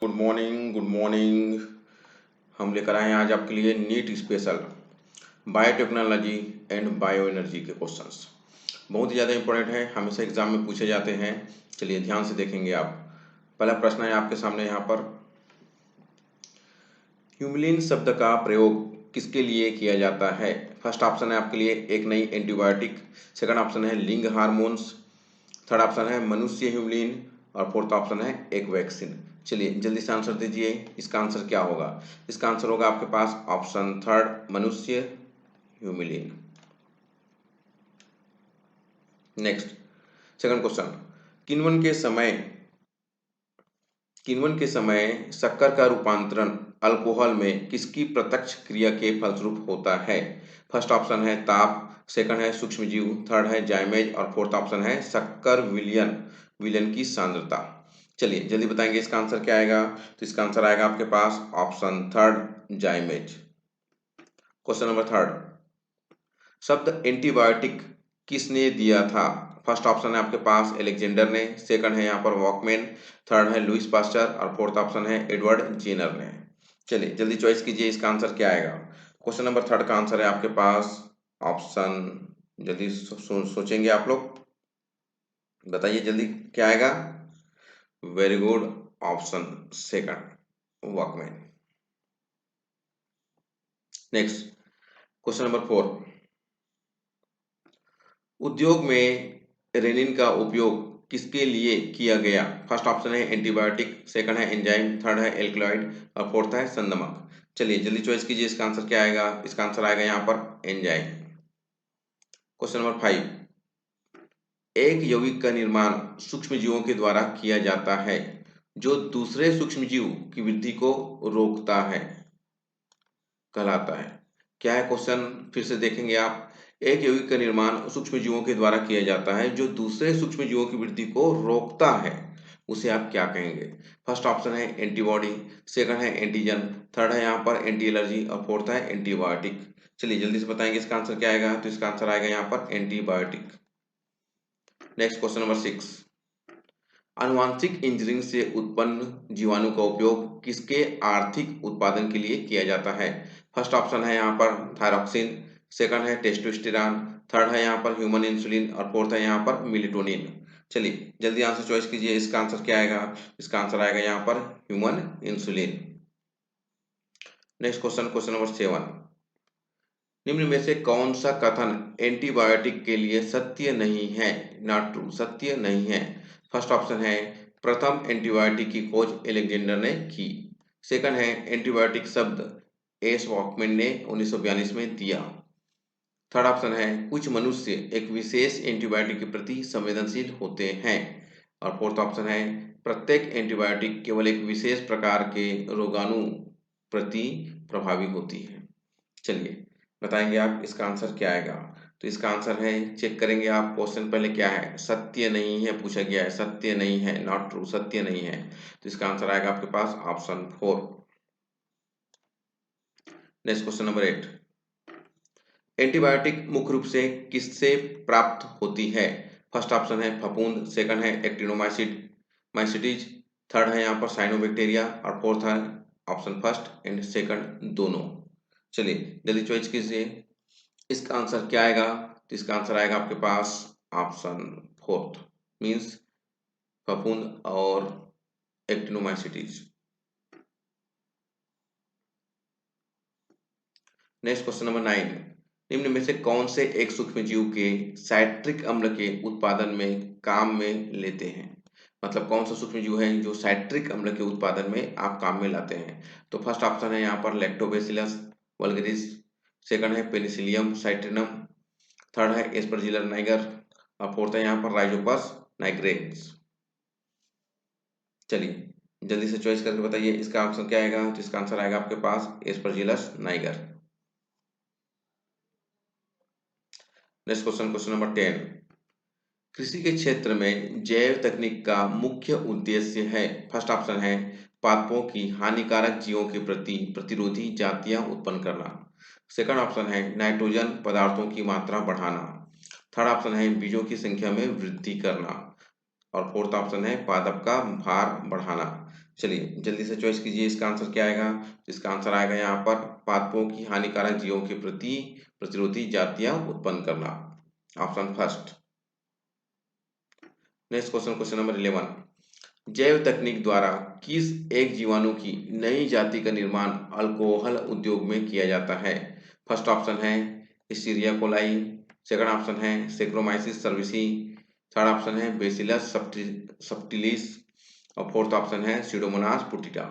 Good morning good morning. हम लेकर आए हैं आज आपके लिए NEET special biotechnology and bio energy के क्वेश्चंस। बहुत ही ज़्यादा इंपॉर्टेंट है, हमेशा एग्जाम में पूछे जाते हैं। चलिए ध्यान से देखेंगे आप। पहला प्रश्न है आपके सामने यहाँ पर, ह्यूमिलिन शब्द का प्रयोग किसके लिए किया जाता है? फर्स्ट ऑप्शन है आपके लिए एक नई एंटीबायोटिक, सेकंड ऑप्शन है लिंग हार्मोन्स, थर्ड ऑप्शन है मनुष्य ह्यूमलिन और फोर्थ ऑप्शन है एक वैक्सीन। चलिए जल्दी से आंसर दीजिए, इसका आंसर क्या होगा? इसका आंसर होगा आपके पास ऑप्शन थर्ड, मनुष्य ह्यूमलिन। नेक्स्ट, सेकंड क्वेश्चन, किण्वन के समय किण्वन के समय शक्कर का रूपांतरण अल्कोहल में किसकी प्रत्यक्ष क्रिया के फलस्वरूप होता है? फर्स्ट ऑप्शन है ताप, सेकंड है सूक्ष्मजीव, थर्ड है जाइमेज और फोर्थ ऑप्शन है शक्कर विलयन विलयन की सांद्रता। चलिए जल्दी बताएंगे इसका आंसर क्या आएगा। तो इसका आंसर आएगा आपके पास option third, zymase. Question number third, शब्द एंटीबायोटिक किसने दिया था? फर्स्ट ऑप्शन है आपके पास एलेक्जेंडर ने, सेकंड है यहाँ पर वॉकमैन, थर्ड है लुइस पास्चर और फोर्थ ऑप्शन है एडवर्ड जेनर ने। चलिए जल्दी चॉइस कीजिए, इसका आंसर क्या आएगा। क्वेश्चन नंबर थर्ड का आंसर है आपके पास ऑप्शन, जल्दी सोचेंगे आप लोग, बताइए जल्दी क्या आएगा। Very good, option second, Walkman. Next, question number four, उद्योग में रेनिन का उपयोग किसके लिए किया गया? फर्स्ट ऑप्शन है एंटीबायोटिक, सेकंड है एंजाइम, थर्ड है एल्कलॉइड और फोर्थ है संदमक। चलिए जल्दी चॉइस कीजिए, इसका आंसर क्या आएगा। इसका आंसर आएगा यहाँ पर एंजाइम। क्वेश्चन नंबर फाइव, एक यौगिक का निर्माण सूक्ष्मजीवों के द्वारा किया जाता है जो दूसरे सूक्ष्मजीव की वृद्धि को रोकता है, कहलाता है। क्या है क्वेश्चन, फिर से देखेंगे आप। एक यौगिक का निर्माण सूक्ष्मजीवों के द्वारा किया जाता है जो दूसरे सूक्ष्मजीवों की वृद्धि को रोकता है, उसे आप क्या कहेंगे? फर्स्ट ऑप्शन है एंटीबॉडी, सेकंड है एंटीजन, थर्ड है यहाँ पर एंटी एलर्जी और फोर्थ है एंटीबायोटिक। चलिए जल्दी से बताएंगे इसका आंसर क्या आएगा। तो इसका आंसर आएगा यहाँ पर antibiotic. Next, question number six, आनुवांशिक इंजीनियरिंग से उत्पन्न जीवाणु का उपयोग किसके आर्थिक उत्पादन के लिए किया जाता है? फर्स्ट ऑप्शन है यहाँ पर थायरॉक्सिन, सेकंड है टेस्टोस्टेरॉन, थर्ड है यहाँ पर ह्यूमन इंसुलिन और फोर्थ है यहाँ पर मिलिटोनिन। चलिए जल्दी आंसर चॉइस कीजिए, इसका आंसर क्या आएगा। इसका आंसर आएगा यहाँ पर human insulin. Next question, question number seven, निम्न में से कौन सा कथन एंटीबायोटिक के लिए सत्य नहीं है, नॉट ट्रू, सत्य नहीं है? फर्स्ट ऑप्शन है प्रथम एंटीबायोटिक की खोज एलेक्जेंडर ने की, सेकंड है एंटीबायोटिक शब्द एस वॉकमैन ने 1942 में दिया, थर्ड ऑप्शन है कुछ मनुष्य एक विशेष एंटीबायोटिक के प्रति संवेदनशील होते हैं और फोर्थ ऑप्शन है प्रत्येक एंटीबायोटिक केवल एक विशेष प्रकार के रोगाणु प्रति प्रभावी होती है। चलिए बताएंगे आप इसका आंसर क्या आएगा। तो इसका आंसर है, चेक करेंगे आप, क्वेश्चन पहले क्या है, सत्य नहीं है पूछा गया है, सत्य नहीं है, नॉट ट्रू, सत्य नहीं है। तो इसका आंसर आएगा आपके पास option four. Next, question number eight, antibiotic मुख्य रूप से किससे प्राप्त होती है? फर्स्ट ऑप्शन है फफूंद, सेकंड है एक्टिनोमाइसिड माइसिटीज, थर्ड है यहाँ पर साइनोबैक्टीरिया और फोर्थ है ऑप्शन फर्स्ट एंड सेकंड दोनों। चलिए जल्दी चॉइस कीजिए, इसका आंसर क्या आएगा। तो इसका आंसर आएगा आपके पास ऑप्शन फोर्थ, मींस फफूंद और actinomycetes. Next, question number nine, निम्न में से कौन से एक सूक्ष्मजीव के साइट्रिक अम्ल के उत्पादन में काम में लेते हैं? मतलब कौन सा सूक्ष्मजीव है जो साइट्रिक अम्ल के उत्पादन में आप काम में लाते हैं? तो फर्स्ट ऑप्शन है यहाँ पर लैक्टोबैसिलस वल्गरिस, सेकंड है पेनिसिलियम साइट्रिनम, थर्ड है एस्परजिलस नाइगर और फोर्थ है यहाँ पर राइजोपस नाइग्रेन्स। चलिए जल्दी से चॉइस करके बताइए इसका आंसर क्या आएगा। तो इसका आंसर आएगा आपके पास Aspergillus niger. Next question, question number 10, कृषि के क्षेत्र में जैव तकनीक का मुख्य उद्देश्य है? फर्स्ट ऑप्शन है पादपों की हानिकारक जीवों के प्रति प्रतिरोधी जातियां उत्पन्न करना, सेकंड ऑप्शन है नाइट्रोजन पदार्थों की मात्रा बढ़ाना, थर्ड ऑप्शन है बीजों की संख्या में वृद्धि करना, और फोर्थ ऑप्शन है पादप का भार बढ़ाना। चलिए जल्दी से चॉइस कीजिए, इसका आंसर क्या आएगा। इसका आंसर आएगा यहाँ पर पादपों की हानिकारक जीवों के प्रति प्रतिरोधी जातियां उत्पन्न करना, option first. Next question, question number 11, जैव तकनीक द्वारा किस एक जीवाणु की नई जाति का निर्माण अल्कोहल उद्योग में किया जाता है। फर्स्ट ऑप्शन है एस्चेरिचिया कोलाई, सेकंड ऑप्शन है सैक्रोमाइसिस सर्विसी, थर्ड ऑप्शन है बेसिलस सबटिलिस और फोर्थ ऑप्शन है स्यूडोमोनास पुटिटा।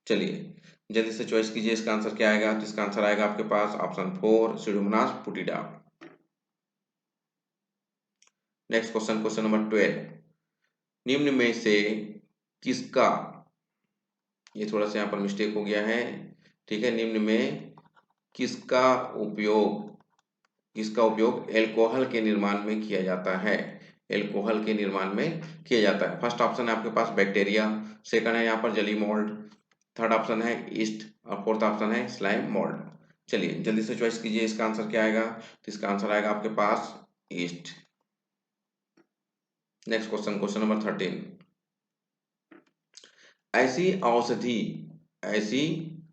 चलिए जल्दी से चॉइस कीजिए, इसका आंसर क्या आएगा। तो इसका आंसर आएगा आपके पास option 4 Pseudomonas putida. Next question, question number 12, निम्न में से किसका, ये थोड़ा सा यहाँ पर मिस्टेक हो गया है, ठीक है, निम्न में किसका उपयोग एल्कोहल के निर्माण में किया जाता है। एल्कोहल के निर्माण में किया जाता है। फर्स्ट ऑप्शन है आपके पास बैक्टीरिया, सेकंड है यहाँ पर जली मोल्ड, थर्ड ऑप्शन है ईस्ट और फोर्थ ऑप्शन है स्लाइम मोल्ड। चलिए जल्दी से चॉइस कीजिए, इसका आंसर क्या आएगा। तो इसका आंसर आएगा आपके पास yeast. Next question, question number 13, ऐसी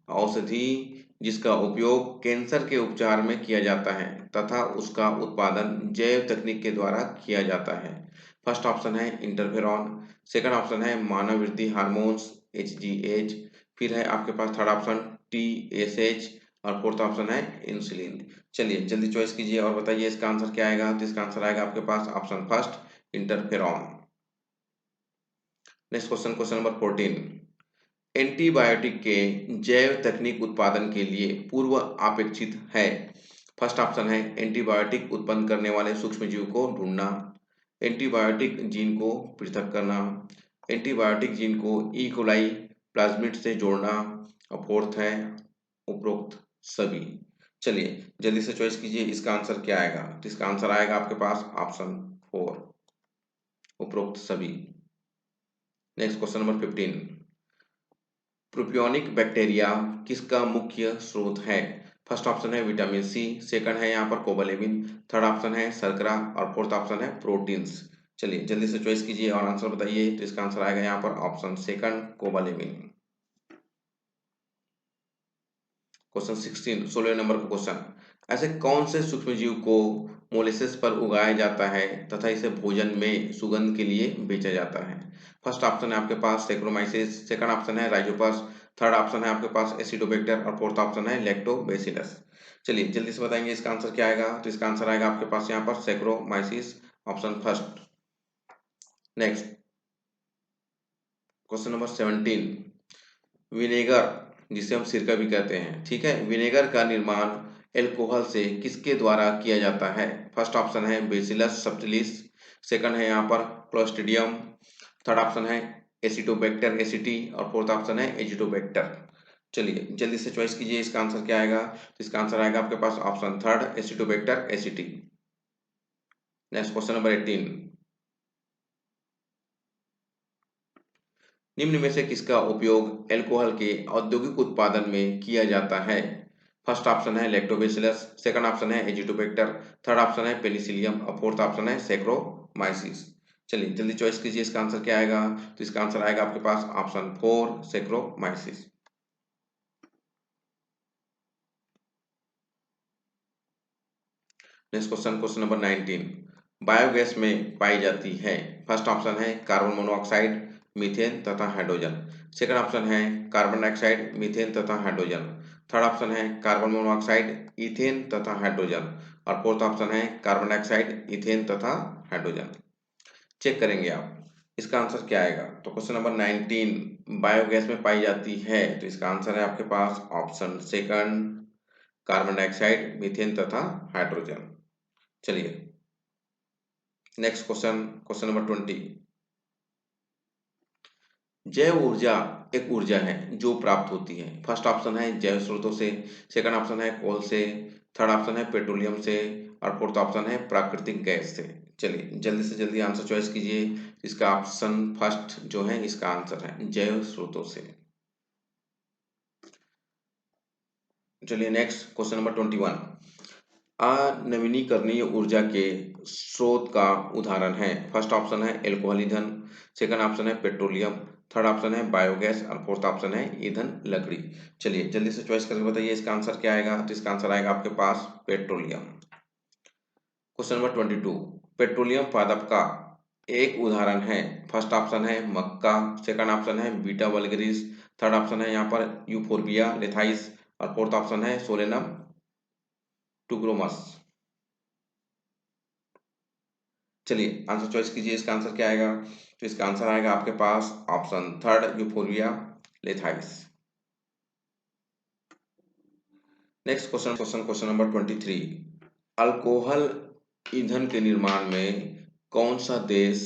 औषधि जिसका उपयोग कैंसर के उपचार में किया जाता है तथा उसका उत्पादन जैव तकनीक के द्वारा किया जाता है। फर्स्ट ऑप्शन है इंटरफेरॉन, सेकंड ऑप्शन है मानव वृद्धि हार्मोन्स HGH, फिर है आपके पास थर्ड ऑप्शन TSH और फोर्थ ऑप्शन है इंसुलिन। चलिए जल्दी चॉइस कीजिए और बताइए इसका आंसर क्या आएगा। तो इसका आंसर आएगा आपके पास option first interferon. Next question, question number 14, antibiotic के जैव तकनीक उत्पादन के लिए पूर्व अपेक्षित है। फर्स्ट ऑप्शन है एंटीबायोटिक उत्पन्न करने वाले सूक्ष्मजीव को ढूंढना, एंटीबायोटिक जीन को पृथक करना, एंटीबायोटिक जीन को ई कोलाई प्लाज्मिड से जोड़ना और फोर्थ है उपरोक्त सभी। चलिए जल्दी से चॉइस कीजिए, इसका आंसर क्या आएगा। तो इसका आंसर आएगा आपके पास ऑप्शन 4 उपरोक्त सभी। Next question number 15, propionic bacteria किसका मुख्य स्रोत है। फर्स्ट ऑप्शन है विटामिन सी, सेकंड है यहाँ पर कोबालेमिन, थर्ड ऑप्शन है शर्करा और फोर्थ ऑप्शन है प्रोटीन्स। चलिए जल्दी से चॉइस कीजिए और आंसर बताइए। तो इसका आंसर आएगा यहाँ पर ऑप्शन सेकंड कोबालेमिन। क्वेश्चन 16, 16 नंबर का क्वेश्चन, ऐसे कौन से सूक्ष्मजीव को मोलेसेस पर उगाया जाता है तथा इसे भोजन में सुगंध के लिए बेचा जाता है। फर्स्ट ऑप्शन है आपके पास सैक्रोमाइसिस, सेकंड ऑप्शन है राइजोपस, थर्ड ऑप्शन है आपके पास एसिडोबैक्टर और फोर्थ ऑप्शन है लैक्टोबैसिलस। चलिए जल्दी से बताएंगे इसका आंसर क्या आएगा। तो इसका आंसर आएगा आपके पास यहाँ पर saccharomyces, option first. Next question number 17, vinegar जिसे हम सिरका भी कहते हैं, ठीक है, विनेगर का निर्माण एल्कोहल से किसके द्वारा किया जाता है। फर्स्ट ऑप्शन है बेसिलस सबटिलिस, सेकंड है यहाँ पर क्लोस्ट्रिडियम, थर्ड ऑप्शन है एसिटोबैक्टर एसिटी और फोर्थ ऑप्शन है एजिटोबैक्टर। चलिए जल्दी से चॉइस कीजिए, इसका आंसर क्या आएगा। तो इसका आंसर आएगा आपके पास option third Acetobacter एसिटी। Next question number 18, निम्न में से किसका उपयोग अल्कोहल के औद्योगिक उत्पादन में किया जाता है। फर्स्ट ऑप्शन है लैक्टोबैसिलस, सेकंड ऑप्शन है एजिटोबैक्टर, थर्ड ऑप्शन है पेनिसिलियम और फोर्थ ऑप्शन है सैक्रोमाइसिस। चलिए जल्दी चॉइस कीजिए, इसका आंसर क्या आएगा। तो इसका आंसर आएगा आपके पास option 4 Saccharomyces. Next question, question number 19, biogas में पाई जाती है। फर्स्ट ऑप्शन है कार्बन मोनोऑक्साइड, मीथेन तथा हाइड्रोजन, सेकंड ऑप्शन है कार्बन डाइऑक्साइड, मीथेन तथा हाइड्रोजन, थर्ड ऑप्शन है कार्बन मोनोऑक्साइड, इथेन तथा हाइड्रोजन और फोर्थ ऑप्शन है कार्बन डाइऑक्साइड, इथेन तथा हाइड्रोजन। चेक करेंगे आप, इसका आंसर क्या आएगा। तो क्वेश्चन नंबर 19, बायोगैस में पाई जाती है, तो इसका आंसर है आपके पास option second carbon dioxide, methane तथा हाइड्रोजन। चलिए नेक्स्ट क्वेश्चन, क्वेश्चन नंबर 20, जैव ऊर्जा एक ऊर्जा है जो प्राप्त होती है। फर्स्ट ऑप्शन है जैव स्रोतों से, सेकंड ऑप्शन है कोल से, थर्ड ऑप्शन है पेट्रोलियम से और फोर्थ ऑप्शन है प्राकृतिक गैस से। चलिए जल्दी से जल्दी आंसर चॉइस कीजिए। इसका ऑप्शन फर्स्ट जो है इसका आंसर है जैव स्रोतों से। चलिए नेक्स्ट क्वेश्चन नंबर 21, अनवीनीकरणीय ऊर्जा के स्रोत का उदाहरण है? फर्स्ट ऑप्शन है एल्कोहल ईंधन, सेकंड ऑप्शन है पेट्रोलियम, थर्ड ऑप्शन है बायोगैस और फोर्थ ऑप्शन है ईंधन लकड़ी। चलिए जल्दी से चॉइस करके बताइए इसका आंसर क्या आएगा। तो इसका आंसर आएगा आपके पास पेट्रोलियम। क्वेश्चन नंबर 22, पेट्रोलियम पादप का एक उदाहरण है? फर्स्ट ऑप्शन है मक्का, सेकंड ऑप्शन है बीटा वल्गरिस, थर्ड ऑप्शन है यहाँ पर यूफोर्बिया लेथाइस और फोर्थ ऑप्शन है सोलेनम टुग्रोमस। चलिए आंसर चॉइस कीजिए, इसका आंसर क्या आएगा। तो इसका आंसर आएगा आपके पास option third Euphorbia lathyris. Next question number 23, alcohol ईंधन के निर्माण में कौन सा देश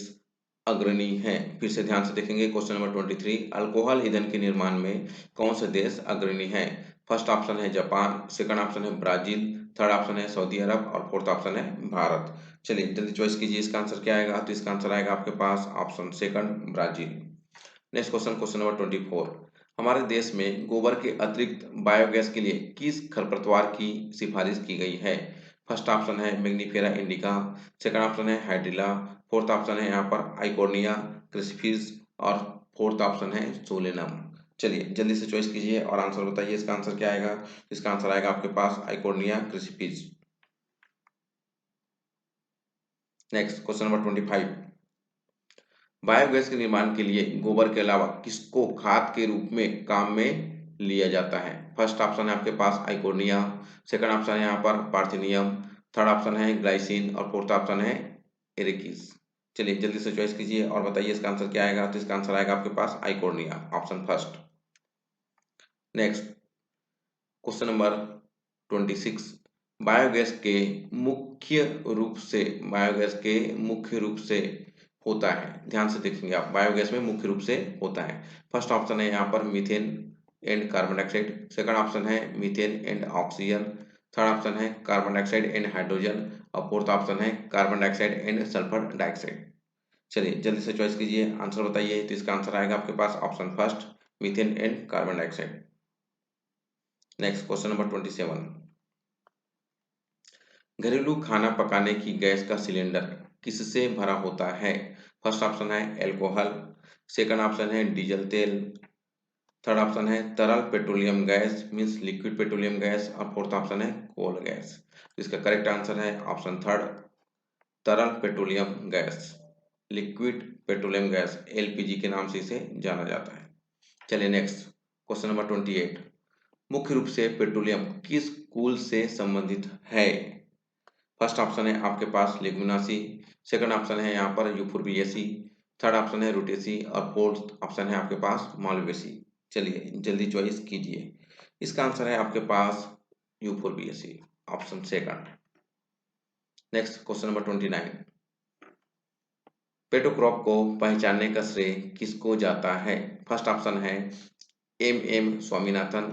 अग्रणी है? फिर से ध्यान से देखेंगे क्वेश्चन नंबर 23, अल्कोहल ईंधन के निर्माण में कौन सा देश अग्रणी है? फर्स्ट ऑप्शन है जापान, सेकंड ऑप्शन है ब्राजील, थर्ड ऑप्शन है सऊदी अरब और फोर्थ ऑप्शन है भारत। चलिए जल्दी चॉइस कीजिए, इसका आंसर क्या आएगा। तो इसका आंसर आएगा आपके पास option second Brazil. Next question number 24, हमारे देश में गोबर के अतिरिक्त बायोगैस के लिए किस खरपतवार की सिफारिश की गई है? फर्स्ट ऑप्शन है मैग्नीफेरा इंडिका, सेकंड ऑप्शन है हाइड्रिला, फोर्थ ऑप्शन है यहाँ पर आइकोर्निया क्रिस्पिस और फोर्थ ऑप्शन है सोलेनम। चलिए जल्दी से चॉइस कीजिए और आंसर बताइए, इसका आंसर क्या आएगा। इसका आंसर आएगा आपके पास Eichhornia crassipes. Next question number 25, biogas के निर्माण के लिए गोबर के अलावा किसको खाद के रूप में काम में लिया जाता है? फर्स्ट ऑप्शन है आपके पास आइकोर्निया, सेकंड ऑप्शन है यहाँ पर पार्थिनियम, थर्ड ऑप्शन है ग्लाइसिन और फोर्थ ऑप्शन है एरिकिस। चलिए जल्दी से चॉइस कीजिए और बताइए इसका आंसर क्या आएगा। तो इसका आंसर आएगा आपके पास Eichhornia, option first. Next question number 26, biogas के मुख्य रूप से होता है? ध्यान से देखेंगे आप, बायोगैस में मुख्य रूप से होता है। फर्स्ट ऑप्शन है यहाँ पर methane and carbon dioxide, second option है methane and oxygen, third option है कार्बन डाइऑक्साइड एंड हाइड्रोजन और फोर्थ ऑप्शन है carbon dioxide and sulphur dioxide. चलिए जल्दी से चॉइस कीजिए, आंसर बताइए। तो इसका आंसर आएगा आपके पास option first methane and carbon dioxide. Next question number 27, घरेलू खाना पकाने की गैस का सिलेंडर किससे भरा होता है? फर्स्ट ऑप्शन है अल्कोहल, सेकंड ऑप्शन है डीजल तेल, थर्ड ऑप्शन है तरल petroleum gas means liquid petroleum gas और फोर्थ ऑप्शन है कोल गैस। तो इसका करेक्ट आंसर है ऑप्शन थर्ड तरल petroleum gas, liquid petroleum gas LPG के नाम से इसे जाना जाता है। चलिए नेक्स्ट क्वेश्चन नंबर 28, मुख्य रूप से पेट्रोलियम किस कुल से संबंधित है? फर्स्ट ऑप्शन है आपके पास लेगुमिनासी, सेकंड ऑप्शन है यहाँ पर यूफोर्बिएसी, थर्ड ऑप्शन है रूटेसी और फोर्थ ऑप्शन है आपके पास मालवेसी। चलिए जल्दी चॉइस कीजिए, इसका आंसर है आपके पास Euphorbiaceae, option second. Next question number 29, petrocrop को पहचानने का श्रेय किसको जाता है? फर्स्ट ऑप्शन है एम स्वामीनाथन,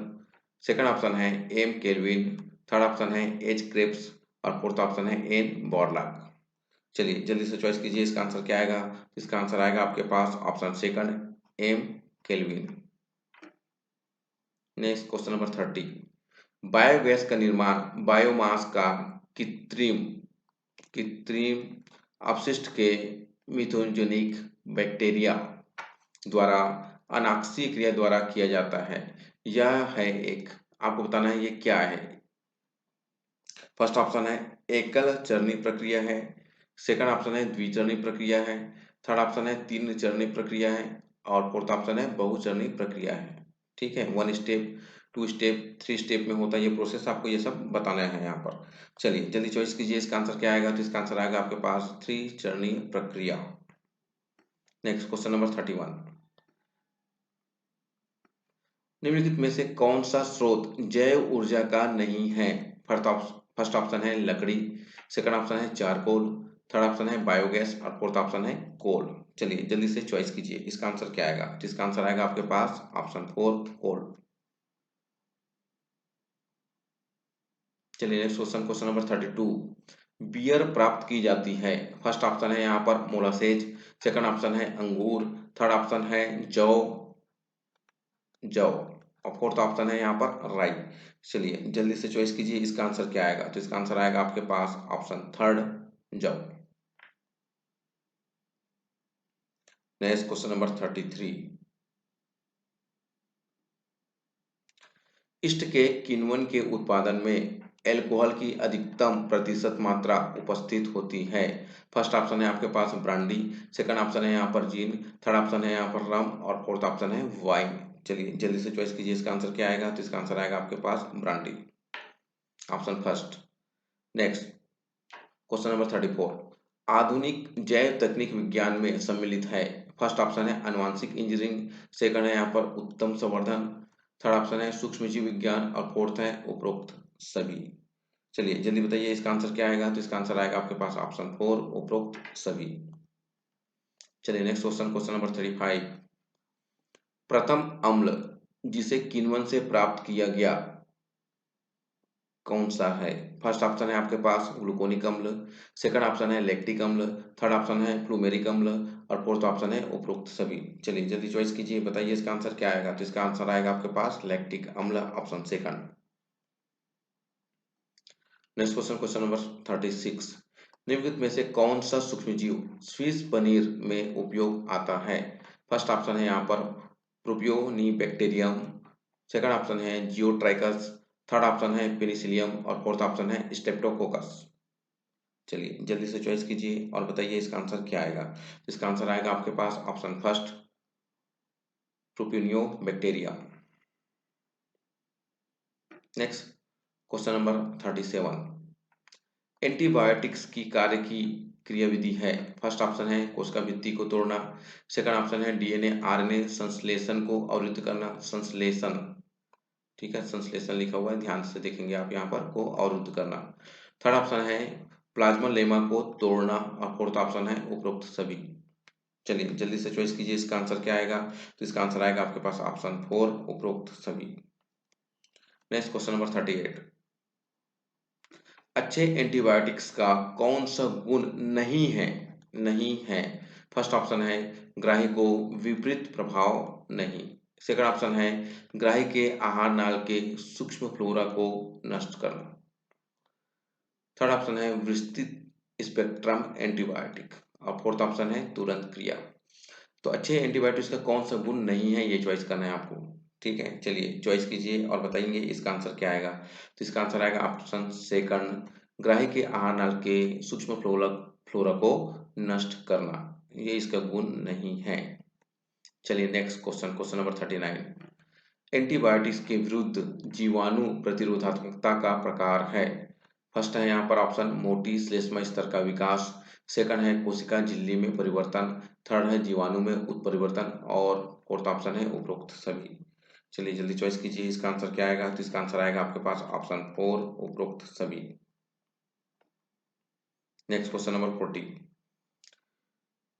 सेकंड ऑप्शन है एम केल्विन, थर्ड ऑप्शन है एच क्रेप्स और फोर्थ ऑप्शन है एन बॉर्लाक। चलिए जल्दी से चॉइस कीजिए, इसका आंसर क्या आएगा। इसका आंसर आएगा आपके पास option second M Calvin. Next question number 30, biogas का निर्माण बायोमास का कृत्रिम कृत्रिम अपशिष्ट के मिथोजेनिक बैक्टीरिया द्वारा अनाक्षीय क्रिया द्वारा किया जाता है। यह है एक, आपको बताना है ये क्या है। फर्स्ट ऑप्शन है एकल चरणी प्रक्रिया है, सेकंड ऑप्शन है द्विचरणी प्रक्रिया है, थर्ड ऑप्शन है तीन चरणी प्रक्रिया है और फोर्थ ऑप्शन है बहुचरणी प्रक्रिया है। ठीक है, 1 स्टेप 2 स्टेप 3 स्टेप में होता है ये प्रोसेस, आपको ये सब बताना है यहाँ पर। चलिए जल्दी चॉइस कीजिए, इसका आंसर क्या आएगा। तो इसका आंसर आएगा आपके पास 3 चरणी प्रक्रिया। नेक्स्ट क्वेश्चन नंबर 31, निम्नलिखित में से कौन सा स्रोत जैव ऊर्जा का नहीं है? फर्स्ट ऑप्शन है लकड़ी, सेकंड ऑप्शन है चारकोल, थर्ड ऑप्शन है बायोगैस और फोर्थ ऑप्शन है कोल। चलिए जल्दी से चॉइस कीजिए, इसका आंसर क्या आएगा। तो इसका आंसर आएगा आपके पास ऑप्शन 4 कोल। चलिए नेक्स्ट क्वेश्चन नंबर 32, बियर प्राप्त की जाती है? फर्स्ट ऑप्शन है यहाँ पर मोलासेज, सेकंड ऑप्शन है अंगूर, थर्ड ऑप्शन है जौ जौ और फोर्थ ऑप्शन है यहाँ पर राई। चलिए जल्दी से चॉइस कीजिए, इसका आंसर क्या आएगा। तो इसका आंसर आएगा आपके पास ऑप्शन थर्ड जौ। नेक्स्ट क्वेश्चन नंबर 33, इष्ट के किण्वन के उत्पादन में एल्कोहल की अधिकतम प्रतिशत मात्रा उपस्थित होती है। फर्स्ट ऑप्शन है आपके पास ब्रांडी, सेकंड ऑप्शन है यहाँ पर जीन, थर्ड ऑप्शन है यहाँ पर रम और फोर्थ ऑप्शन है वाइन। चलिए जल्दी से चॉइस कीजिए, इसका आंसर क्या आएगा? तो इसका आंसर आएगा आपके पास brandy, option first. Next question number 34, आधुनिक जैव तकनीक विज्ञान में सम्मिलित है। फर्स्ट ऑप्शन है आनुवांशिक इंजीनियरिंग, सेकंड है यहाँ पर उत्तम संवर्धन, थर्ड ऑप्शन है सूक्ष्मजीव विज्ञान और फोर्थ है उपरोक्त सभी। चलिए जल्दी बताइए इसका आंसर क्या आएगा? तो इसका आंसर आएगा आपके पास ऑप्शन 4 उपरोक्त सभी। चलिए नेक्स्ट क्वेश्चन, क्वेश्चन नंबर 35, प्रथम अम्ल जिसे किण्वन से प्राप्त किया गया कौन सा है? फर्स्ट ऑप्शन है आपके पास ग्लूकोनिक अम्ल, सेकंड ऑप्शन है लैक्टिक अम्ल, थर्ड ऑप्शन है फ्लूमेरिक अम्ल और फोर्थ ऑप्शन है उपरोक्त सभी। चलिए जल्दी चॉइस कीजिए, बताइए इसका आंसर क्या आएगा? तो इसका आंसर आएगा आपके पास लैक्टिक अम्ल, option second. Next question, question number 36, निम्नलिखित में से कौन सा सूक्ष्मजीव स्विस पनीर में उपयोग आता है? फर्स्ट ऑप्शन है यहाँ पर प्रोपियोनिबैक्टीरियम, सेकंड ऑप्शन है जियोट्राइकस, थर्ड ऑप्शन है पेनिसिलियम और फोर्थ ऑप्शन है स्टेप्टोकोकस। चलिए जल्दी से चॉइस कीजिए और बताइए इसका आंसर क्या आएगा? इसका आंसर आएगा आपके पास option first Propionibacterium. Next question number 37, antibiotics की कार्य की क्रियाविधि है। फर्स्ट ऑप्शन है कोशिका भित्ति को तोड़ना, सेकंड ऑप्शन है डीएनए आरएनए संश्लेषण को अवरुद्ध करना, संश्लेषण, ठीक है संश्लेषण लिखा हुआ है, ध्यान से देखेंगे आप यहाँ पर, को अवरुद्ध करना, थर्ड ऑप्शन है प्लाज्मा लेमा को तोड़ना और फोर्थ ऑप्शन है उपरोक्त सभी। चलिए जल्दी से चॉइस कीजिए, इसका आंसर क्या आएगा? तो इसका आंसर आएगा आपके पास ऑप्शन 4 उपरोक्त सभी। नेक्स्ट क्वेश्चन नंबर 38, अच्छे एंटीबायोटिक्स का कौन सा गुण नहीं है? नहीं है। फर्स्ट ऑप्शन है ग्राही को विपरीत प्रभाव नहीं, सेकंड ऑप्शन है ग्राही के आहार नाल के सूक्ष्म फ्लोरा को नष्ट करना, थर्ड ऑप्शन है विस्तृत स्पेक्ट्रम एंटीबायोटिक और फोर्थ ऑप्शन है तुरंत क्रिया। तो अच्छे एंटीबायोटिक्स का कौन सा गुण नहीं है ये चॉइस करना है आपको, ठीक है। चलिए चॉइस कीजिए और बताएंगे इसका आंसर क्या आएगा? तो इसका आंसर आएगा ऑप्शन सेकंड ग्राही के आहार नाल के सूक्ष्म फ्लोरा को नष्ट करना, ये इसका गुण नहीं है। चलिए next question, question number 39, antibiotics के विरुद्ध जीवाणु प्रतिरोधात्मकता का प्रकार है। फर्स्ट है यहाँ पर ऑप्शन मोटी श्लेष्मा स्तर का विकास, सेकंड है कोशिका झिल्ली में परिवर्तन, थर्ड है जीवाणु में उत्परिवर्तन और फोर्थ ऑप्शन है उपरोक्त सभी। चलिए जल्दी चॉइस कीजिए, इसका आंसर क्या आएगा? तो इसका आंसर आएगा आपके पास ऑप्शन 4 उपरोक्त सभी। नेक्स्ट क्वेश्चन नंबर 40,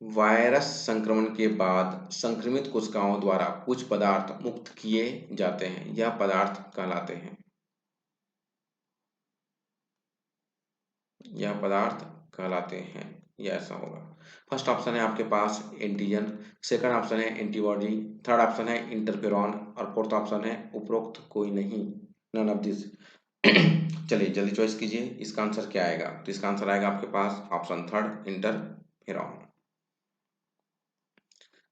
वायरस संक्रमण के बाद संक्रमित कोशिकाओं द्वारा कुछ पदार्थ मुक्त किए जाते हैं, यह पदार्थ कहलाते हैं, यह पदार्थ कहलाते हैं, यह ऐसा होगा। फर्स्ट ऑप्शन है आपके पास एंटीजन, सेकंड ऑप्शन है एंटीबॉडी, थर्ड ऑप्शन है इंटरफेरॉन और फोर्थ ऑप्शन है उपरोक्त कोई नहीं, नन ऑफ दिस। चलिए जल्दी चॉइस कीजिए, इसका आंसर क्या आएगा? तो इसका आंसर आएगा आपके पास ऑप्शन थर्ड इंटरफेरॉन।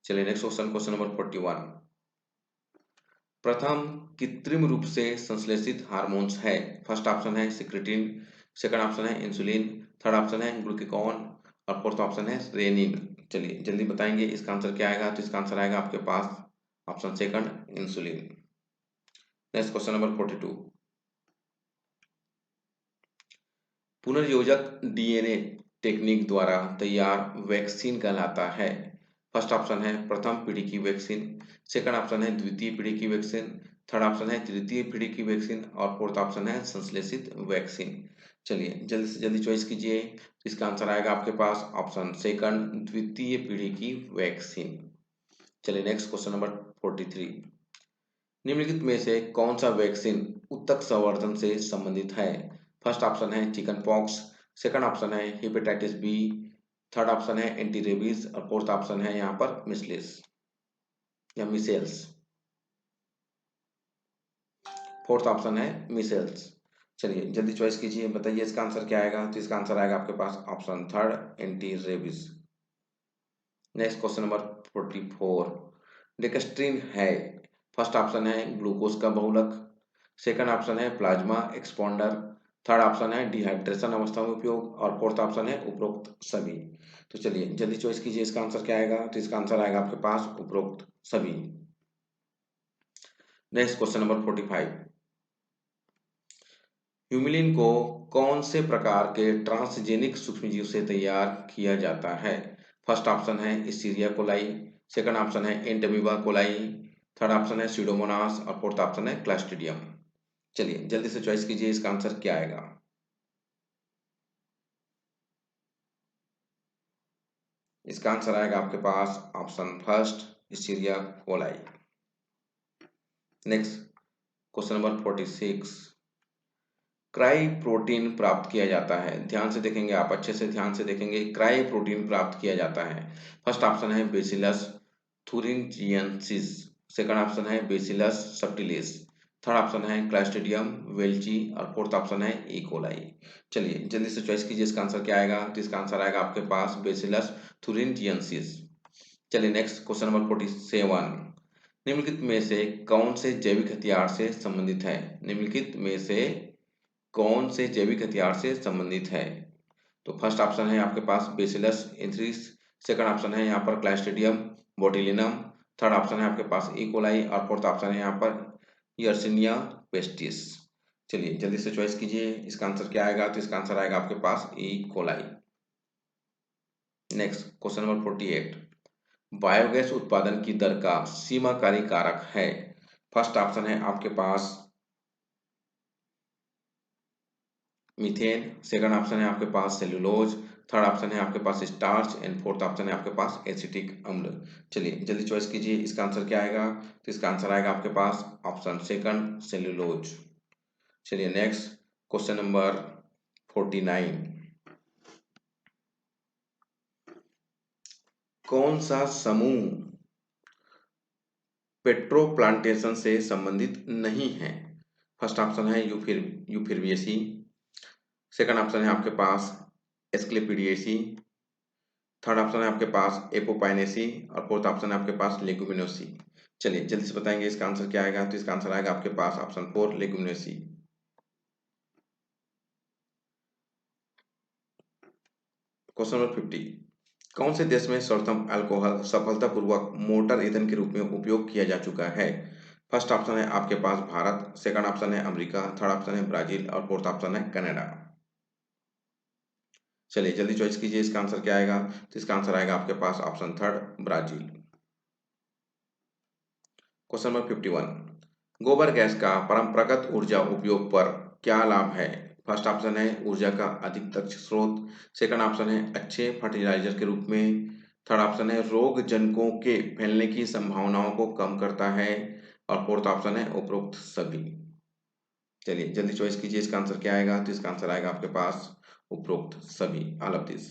चलिए नेक्स्ट क्वेश्चन, क्वेश्चन नंबर 41, प्रथम कृत्रिम रूप से संश्लेषित हार्मोन्स है। फर्स्ट ऑप्शन है सिक्रेटिन, सेकंड ऑप्शन है इंसुलिन, थर्ड ऑप्शन है ग्लूकागॉन और फोर्थ ऑप्शन है रेनिन। चलिए जल्दी बताएंगे इसका आंसर क्या आएगा? तो इसका आंसर आएगा आपके पास option second insulin. Next question number 42, पुनर्योजक डीएनए टेक्निक द्वारा तैयार वैक्सीन कहलाता है। फर्स्ट ऑप्शन है प्रथम पीढ़ी की वैक्सीन, सेकंड ऑप्शन है द्वितीय पीढ़ी की वैक्सीन, थर्ड ऑप्शन है तृतीय पीढ़ी की वैक्सीन और फोर्थ ऑप्शन है संश्लेषित वैक्सीन। चलिए जल्दी से जल्दी चॉइस कीजिए, इसका आंसर आएगा आपके पास ऑप्शन सेकंड द्वितीय पीढ़ी की वैक्सीन। चलिए नेक्स्ट क्वेश्चन नंबर 43, निम्नलिखित में से कौन सा वैक्सीन उत्तक संवर्धन से संबंधित है? फर्स्ट ऑप्शन है चिकन पॉक्स, सेकंड ऑप्शन है हेपेटाइटिस बी, थर्ड ऑप्शन है एंटी रेबीज और फोर्थ ऑप्शन है यहाँ पर मिसलिस या मिसेल्स, फोर्थ ऑप्शन है मिसेल्स। चलिए जल्दी चॉइस कीजिए, बताइए इसका आंसर क्या आएगा? तो इसका आंसर आएगा आपके पास option third anti rabies. Next question number 44, dextrin है, फर्स्ट ऑप्शन है ग्लूकोज का बहुलक, सेकंड ऑप्शन है प्लाज्मा एक्सपॉन्डर, थर्ड ऑप्शन है डिहाइड्रेशन अवस्था में उपयोग और फोर्थ ऑप्शन है उपरोक्त सभी। तो चलिए जल्दी चॉइस कीजिए, इसका आंसर क्या आएगा? तो इसका आंसर आएगा आपके पास उपरोक्त सभी। नेक्स्ट क्वेश्चन नंबर 45, ह्यूमिलिन को कौन से प्रकार के ट्रांसजेनिक सूक्ष्मजीव से तैयार किया जाता है? फर्स्ट ऑप्शन है इस्टीरिया कोलाई, सेकंड ऑप्शन है एंटमीबा कोलाई, थर्ड ऑप्शन है सीडोमोनास और फोर्थ ऑप्शन है क्लास्ट्रीडियम। चलिए जल्दी से चॉइस कीजिए, इसका आंसर क्या आएगा? इसका आंसर आएगा आपके पास option first Escherichia coli. Next question number 46, cry protein प्राप्त किया जाता है, ध्यान से देखेंगे आप, अच्छे से ध्यान से देखेंगे, क्राई प्रोटीन प्राप्त किया जाता है। फर्स्ट ऑप्शन है बेसिलस थुरिंजियंसिस, सेकंड ऑप्शन है बेसिलस सब्टिलिस, थर्ड ऑप्शन है क्लास्ट्रीडियम वेल्ची और फोर्थ ऑप्शन है ई कोलाई। चलिए जल्दी से चॉइस कीजिए, इसका आंसर क्या आएगा? तो इसका आंसर आएगा आपके पास बेसिलस थुरिंजियंसिस। चलिए नेक्स्ट क्वेश्चन नंबर 47, निम्नलिखित में से कौन से जैविक हथियार से संबंधित है? निम्नलिखित में से कौन से जैविक हथियार से संबंधित है? तो फर्स्ट ऑप्शन है आपके पास बेसिलस एंथ्रेसिस, सेकंड ऑप्शन है यहाँ पर क्लास्ट्रीडियम बोtulinum, थर्ड ऑप्शन है आपके पास ई कोलाई और फोर्थ ऑप्शन है यहाँ पर यर्सिनिया पेस्टिस। चलिए जल्दी से चॉइस कीजिए, इसका आंसर क्या आएगा? तो इसका आंसर आएगा आपके पास E coli. Next question number 48, biogas उत्पादन की दर का सीमाकारी कारक है। फर्स्ट ऑप्शन है आपके पास मीथेन, सेकंड ऑप्शन है आपके पास सेलुलोज, थर्ड ऑप्शन है आपके पास स्टार्च एंड फोर्थ ऑप्शन है आपके पास एसिटिक अम्ल। चलिए जल्दी चॉइस कीजिए, इसका आंसर क्या आएगा? तो इसका आंसर आएगा आपके पास ऑप्शन सेकंड सेलुलोज। चलिए नेक्स्ट क्वेश्चन नंबर 49, कौन सा समूह पेट्रो प्लांटेशन से संबंधित नहीं है? फर्स्ट ऑप्शन है यूफिरबिएसी, सेकंड ऑप्शन है आपके पास एस्क्लेपिडिएसी, थर्ड ऑप्शन है आपके पास एपोपाइनेसी और फोर्थ ऑप्शन है आपके पास लेगुमिनोसी। चलिए जल्दी से बताएंगे इसका आंसर क्या आएगा? तो इसका आंसर आएगा आपके पास ऑप्शन 4 लेगुमिनोसी। क्वेश्चन नंबर 50, कौन से देश में सर्वप्रथम अल्कोहल सफलतापूर्वक मोटर ईंधन के रूप में उपयोग किया जा चुका है? फर्स्ट ऑप्शन है आपके पास भारत, सेकंड ऑप्शन है अमेरिका, थर्ड ऑप्शन है ब्राजील और फोर्थ ऑप्शन है कनाडा। चलिए जल्दी चॉइस कीजिए, इसका आंसर क्या आएगा? तो इसका आंसर आएगा आपके पास option third Brazil. Question number 51, गोबर गैस का परंपरागत ऊर्जा उपयोग पर क्या लाभ है? फर्स्ट ऑप्शन है ऊर्जा का अधिक दक्ष स्रोत, सेकंड ऑप्शन है अच्छे फर्टिलाइजर के रूप में, थर्ड ऑप्शन है रोग जनकों के फैलने की संभावनाओं को कम करता है और फोर्थ ऑप्शन है उपरोक्त सभी। चलिए जल्दी चॉइस कीजिए, इसका आंसर क्या आएगा? तो इसका आंसर आएगा आपके पास उपरोक्त सभी, ऑल ऑफ दिस।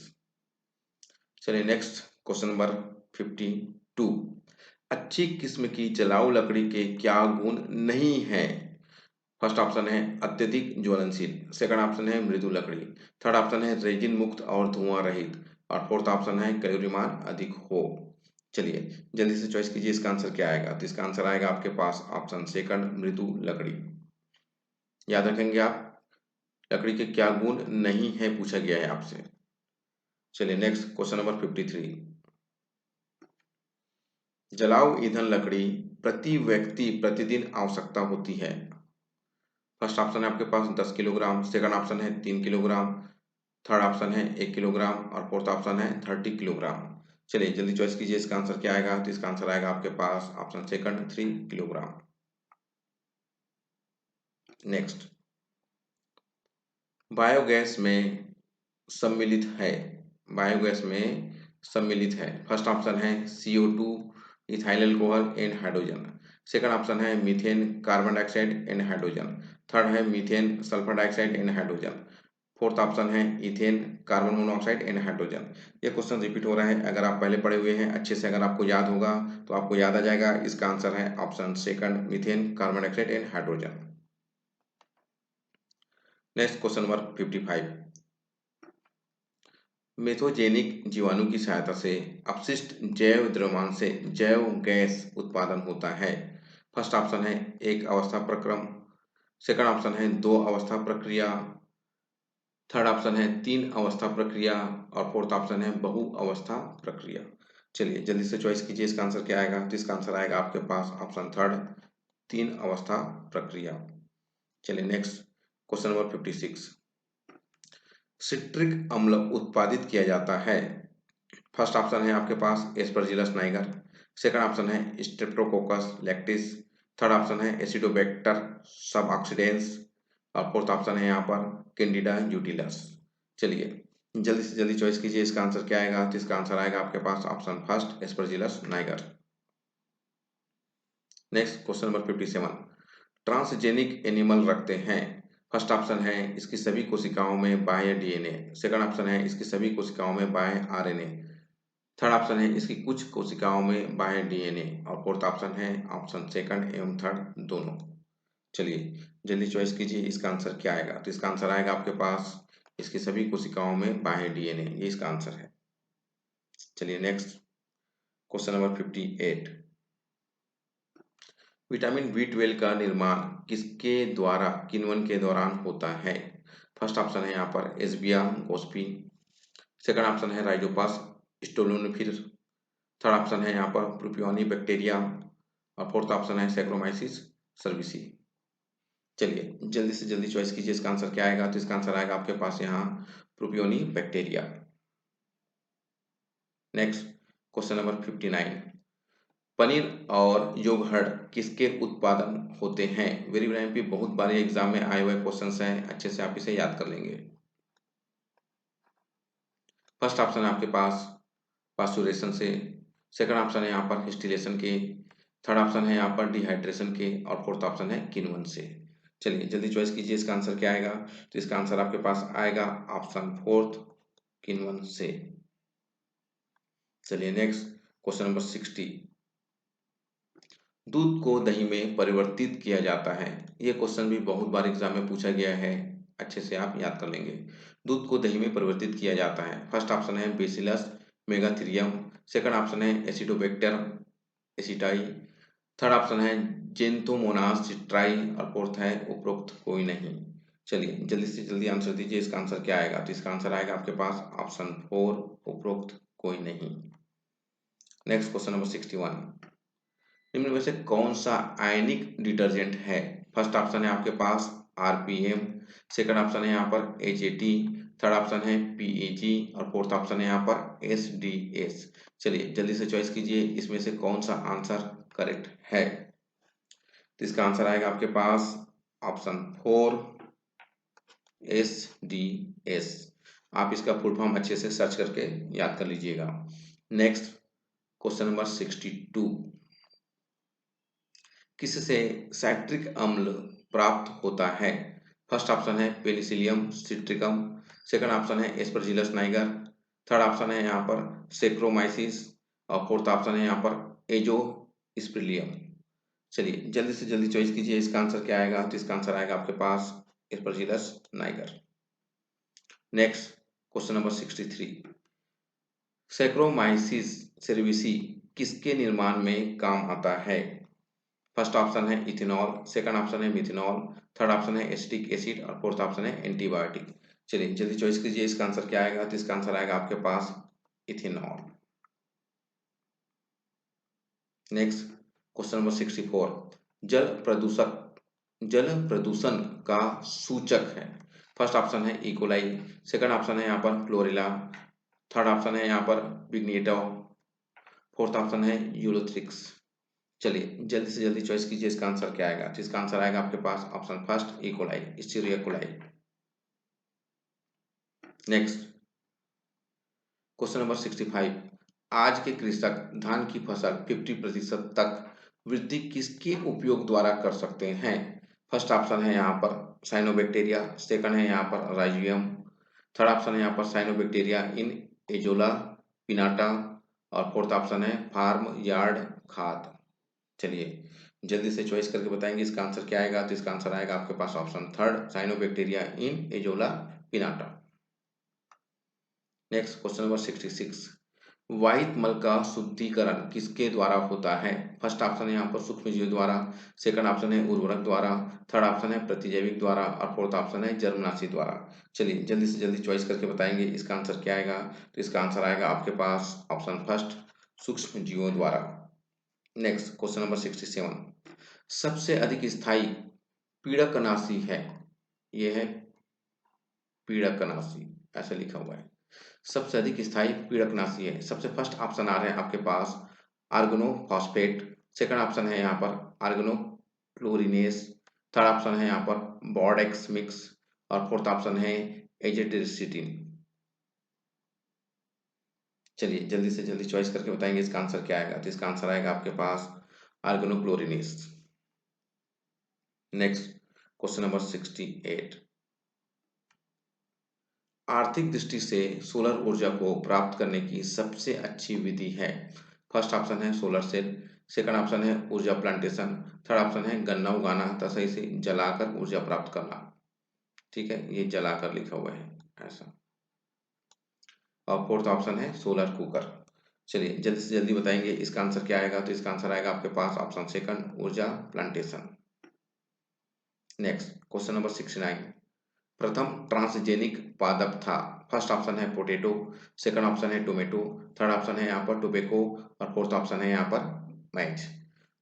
चलिए नेक्स्ट क्वेश्चन नंबर 52, अच्छी किस्म की जलाऊ लकड़ी के क्या गुण नहीं है? फर्स्ट ऑप्शन है अत्यधिक ज्वलनशील, सेकंड ऑप्शन है मृदु लकड़ी, थर्ड ऑप्शन है रेजिन मुक्त और धुआं रहित और फोर्थ ऑप्शन है कैलोरी मान अधिक हो। चलिए जल्दी से चॉइस कीजिए, इसका आंसर क्या आएगा? तो इसका आंसर आएगा आपके पास ऑप्शन सेकंड मृदु लकड़ी। याद रखेंगे आप, लकड़ी के क्या गुण नहीं है पूछा गया है आपसे। चलिए नेक्स्ट क्वेश्चन नंबर 53, जलाऊ ईंधन लकड़ी प्रति व्यक्ति प्रतिदिन आवश्यकता होती है। फर्स्ट ऑप्शन है आपके पास 10 किलोग्राम, सेकंड ऑप्शन है 3 किलोग्राम, थर्ड ऑप्शन है 1 किलोग्राम और फोर्थ ऑप्शन है 30 किलोग्राम। चलिए जल्दी चॉइस कीजिए, इसका आंसर क्या आएगा? तो इसका आंसर आएगा आपके पास option second 3 kilogram. Next, biogas में सम्मिलित है, बायोगैस में सम्मिलित है, फर्स्ट ऑप्शन है CO2 ethyl alcohol and hydrogen, second option है methane carbon dioxide and hydrogen, third है methane sulphur dioxide and hydrogen, fourth option है ethane carbon monoxide and hydrogen. ये क्वेश्चन रिपीट हो रहा है, अगर आप पहले पढ़े हुए हैं अच्छे से, अगर आपको याद होगा तो आपको याद आ जाएगा, इसका आंसर है option second methane carbon dioxide and hydrogen. Next question number 55, मेथोजेनिक जीवाणु की सहायता से अपशिष्ट जैव द्रव्यमान से जैव गैस उत्पादन होता है। फर्स्ट ऑप्शन है एक अवस्था प्रक्रम, सेकंड ऑप्शन है दो अवस्था प्रक्रिया, थर्ड ऑप्शन है तीन अवस्था प्रक्रिया और फोर्थ ऑप्शन है बहु अवस्था प्रक्रिया। चलिए जल्दी से चॉइस कीजिए, इसका आंसर क्या आएगा। तो इसका आंसर आएगा आपके पास ऑप्शन थर्ड, तीन अवस्था प्रक्रिया। चलिए नेक्स्ट क्वेश्चन नंबर 56। सिट्रिक अम्ल उत्पादित किया जाता है। फर्स्ट ऑप्शन है आपके पास एस्परजिलस नाइगर, सेकंड ऑप्शन है स्ट्रेप्टोकोकस लैक्टिस, थर्ड ऑप्शन है एसिडोबैक्टर सब ऑक्सीडेंस और फोर्थ ऑप्शन है यहाँ पर कैंडिडा यूटिलस। चलिए जल्दी से जल्दी चॉइस कीजिए, इसका आंसर क्या आएगा। तो इसका आंसर आएगा आपके पास option first Aspergillus niger. Next question number 57। Transgenic animal रखते हैं। फर्स्ट ऑप्शन है इसकी सभी कोशिकाओं में बाह्य डीएनए, सेकंड ऑप्शन है इसकी सभी कोशिकाओं में बाह्य आरएनए, थर्ड ऑप्शन है इसकी कुछ कोशिकाओं में बाह्य डीएनए और फोर्थ ऑप्शन है ऑप्शन सेकंड एवं थर्ड दोनों। चलिए जल्दी चॉइस कीजिए, इसका आंसर क्या आएगा। तो इसका आंसर आएगा आपके पास इसकी सभी कोशिकाओं में बाह्य डीएनए, ये इसका आंसर है। चलिए next question number 58। Vitamin B12 का निर्माण किसके द्वारा किण्वन के दौरान होता है। फर्स्ट ऑप्शन है यहाँ पर एस्बिया गोस्पी, सेकंड ऑप्शन है राइजोपस स्टोलोनिफिर, थर्ड ऑप्शन है यहाँ पर प्रोपियोनी बैक्टीरिया और फोर्थ ऑप्शन है सैक्रोमाइसिस सर्विसी। चलिए जल्दी से जल्दी चॉइस कीजिए, इसका आंसर क्या आएगा। तो इसका आंसर आएगा आपके पास यहाँ propioni bacteria. Next question number 59। Paneer और योगर्ट किसके उत्पादन होते हैं। वेरी वेरी एमपी, बहुत बार एग्जाम में आए हुए क्वेश्चंस हैं, अच्छे से आप इसे याद कर लेंगे। फर्स्ट ऑप्शन है आपके पास पास्चुरेशन से, सेकंड ऑप्शन है यहाँ पर डिस्टिलेशन के, थर्ड ऑप्शन है यहाँ पर डिहाइड्रेशन के और फोर्थ ऑप्शन है किण्वन से। चलिए जल्दी चॉइस कीजिए, इसका आंसर क्या आएगा। तो इसका आंसर आपके पास आएगा ऑप्शन फोर्थ किण्वन से। चलिए नेक्स्ट क्वेश्चन नंबर 60। दूध को दही में परिवर्तित किया जाता है। ये क्वेश्चन भी बहुत बार एग्जाम में पूछा गया है, अच्छे से आप याद कर लेंगे। दूध को दही में परिवर्तित किया जाता है। फर्स्ट ऑप्शन है बेसिलस मेगाथीरियम, सेकंड ऑप्शन है एसिडोबैक्टर एसिटाई, थर्ड ऑप्शन है जेंथोमोनास सिट्राई और फोर्थ है उपरोक्त कोई नहीं। चलिए जल्दी से जल्दी आंसर दीजिए, इसका आंसर क्या आएगा। तो इसका आंसर आएगा आपके पास ऑप्शन फोर उपरोक्त कोई नहीं। Next question number 61। निम्न में से कौन सा आयनिक डिटर्जेंट है। फर्स्ट ऑप्शन है आपके पास आरपीएम, सेकंड ऑप्शन है यहाँ पर एचएटी, थर्ड ऑप्शन है पीएजी और फोर्थ ऑप्शन है यहाँ पर एसडीएस। चलिए जल्दी से चॉइस कीजिए, इसमें से कौन सा आंसर करेक्ट है। तो इसका आंसर आएगा आपके पास ऑप्शन फोर एसडीएस। आप इसका फुल फॉर्म अच्छे से सर्च करके याद कर लीजिएगा। Next question number 62। किससे साइट्रिक अम्ल प्राप्त होता है। फर्स्ट ऑप्शन है पेनिसिलियम सिट्रिकम, सेकंड ऑप्शन है एस्परजिलस नाइगर, थर्ड ऑप्शन है यहाँ पर सेक्रोमाइसिस और फोर्थ ऑप्शन है यहाँ पर एजो स्प्रिलियम। चलिए जल्दी से जल्दी चॉइस कीजिए, इसका आंसर क्या आएगा। तो इसका आंसर आएगा आपके पास Aspergillus niger. Next question number 63। Saccharomyces cerevisiae किसके निर्माण में काम आता है। फर्स्ट ऑप्शन है इथेनॉल, सेकंड ऑप्शन है मिथेनॉल, थर्ड ऑप्शन है एसिटिक एसिड और फोर्थ ऑप्शन है एंटीबायोटिक। चलिए जल्दी चॉइस कीजिए, इसका आंसर क्या आएगा। तो इसका आंसर आएगा आपके पास इथेनॉल। Next question number 64। जल प्रदूषण का सूचक है। फर्स्ट ऑप्शन है इकोलाई, सेकंड ऑप्शन है यहाँ पर क्लोरेला, थर्ड ऑप्शन है यहाँ पर विग्नेटो, फोर्थ ऑप्शन है यूरोथ्रिक्स। चलिए जल्दी से जल्दी चॉइस कीजिए, इसका आंसर क्या आएगा। तो इसका आंसर आएगा आपके पास option first E coli Escherichia coli. Next question number 65। आज के कृषक धान की फसल 50% तक वृद्धि किसके उपयोग द्वारा कर सकते हैं। फर्स्ट ऑप्शन है यहाँ पर साइनोबैक्टीरिया, सेकंड है यहाँ पर राइजोबियम, थर्ड ऑप्शन है यहाँ पर साइनोबैक्टीरिया इन एजोला पिनाटा और फोर्थ ऑप्शन है फार्म यार्ड खाद। चलिए जल्दी से चॉइस करके बताएंगे, इसका आंसर क्या आएगा। तो इसका आंसर आएगा आपके पास option third cyanobacteria in Azolla pinnata. Next question number 66, वाहित मल का शुद्धिकरण किसके द्वारा होता है? फर्स्ट ऑप्शन है यहाँ पर सूक्ष्मजीव द्वारा, सेकंड ऑप्शन है उर्वरक द्वारा, थर्ड ऑप्शन है प्रतिजैविक द्वारा और फोर्थ ऑप्शन है जर्मनाशी द्वारा। चलिए जल्दी से जल्दी चॉइस करके बताएंगे इसका आंसर क्या आएगा। तो इसका आंसर आएगा आपके पास ऑप्शन फर्स्ट, सूक्ष्म जीवों द्वारा। नेक्स्ट क्वेश्चन नंबर 67, सबसे अधिक स्थायी पीड़कनाशी है, यह है पीड़कनाशी, ऐसा लिखा हुआ है, सबसे अधिक स्थायी पीड़कनाशी है। सबसे फर्स्ट ऑप्शन आ रहे हैं आपके पास आर्गनोफॉस्फेट, सेकंड ऑप्शन है यहाँ पर आर्गनोक्लोरिनेस, थर्ड ऑप्शन है यहाँ पर बॉर्डेक्स मिक्स और फोर्थ ऑप्शन है एजेटिसिटिन। चलिए जल्दी से जल्दी चॉइस करके बताएंगे इसका आंसर क्या आएगा। तो इसका आंसर आएगा आपके पास आर्गनोक्लोरिनेस। नेक्स्ट क्वेश्चन नंबर 68, आर्थिक दृष्टि से सोलर ऊर्जा को प्राप्त करने की सबसे अच्छी विधि है। फर्स्ट ऑप्शन है सोलर सेल, सेकंड ऑप्शन है ऊर्जा प्लांटेशन, थर्ड ऑप्शन है गन्ना उगाना तथा इसे जलाकर ऊर्जा प्राप्त करना। ठीक है, ये जलाकर लिखा हुआ है ऐसा, और फोर्थ ऑप्शन है सोलर कुकर। चलिए जल्दी से जल्दी बताएंगे इसका आंसर क्या आएगा। तो इसका आंसर आएगा आपके पास ऑप्शन सेकंड, ऊर्जा प्लांटेशन। नेक्स्ट क्वेश्चन नंबर 69, प्रथम ट्रांसजेनिक पादप था। फर्स्ट ऑप्शन है पोटैटो, सेकंड ऑप्शन है टोमेटो, थर्ड ऑप्शन है यहाँ पर टोबैको और फोर्थ ऑप्शन है यहाँ पर मैच।